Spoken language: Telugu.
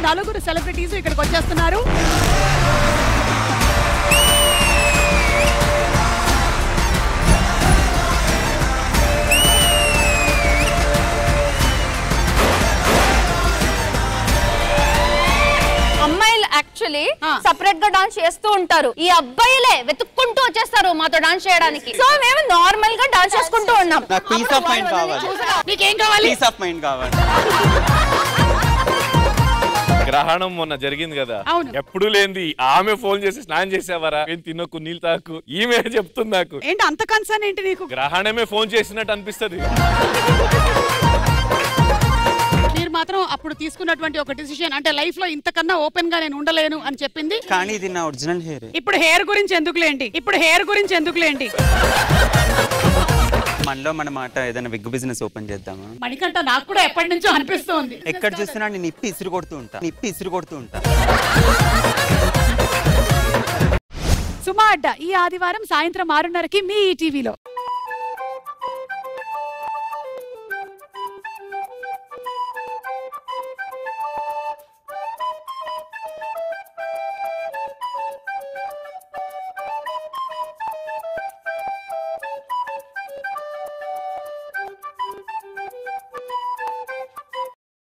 నలుగురు సెలబ్రిటీస్ ఇక్కడికి వచ్చేస్తున్నారు. అమ్మాయిలు యాక్చువల్లీ సెపరేట్ గా డాన్స్ చేస్తూ ఉంటారు, ఈ అబ్బాయిలే వెతుక్కుంటూ వచ్చేస్తారు మాతో డాన్స్ చేయడానికి. సో మేము నార్మల్ గా డాన్స్ చేసుకుంటూ ఉన్నాం. నాకు పీస్ ఆఫ్ మైండ్ కావాలి. నీకేం కావాలి? పీస్ ఆఫ్ మైండ్ కావాలి. గ్రహణం మొన్న జరిగింది కదా, ఎప్పుడు లేనిది ఆమె ఫోన్ చేసి స్నానం చేసేవారా, ఏం తినకు నీళ్ళు తాకు, ఈమె చెప్తుంది నాకు. ఏంటి అంత కన్సర్న్ ఏంటి నీకు? గ్రహణమే ఫోన్ చేసినట్టు అనిపిస్తుంది. మీరు మాత్రం అప్పుడు తీసుకున్నటువంటి ఒక డిసిషన్ అంటే లైఫ్ లో ఇంతకన్నా ఓపెన్ గా నేను ఉండలేను అని చెప్పింది. కానీ ఇది నా ఒరిజినల్ హెయిర్. ఇప్పుడు హెయిర్ గురించి ఎందుకులేండి, మనలో మన మాట ఏదైనా విగ్ బిజినెస్ ఓపెన్ చేద్దామా? మణికంఠ నాకు కూడా ఎప్పటి నుంచో అనిపిస్తుంది. ఎక్కడ చూసినా నేను ఇప్పి ఇసురు కొడుతూ ఉంటా. సుమా అడ్డ ఈ ఆదివారం సాయంత్రం 6:30కి మీ ఈటీవీలో.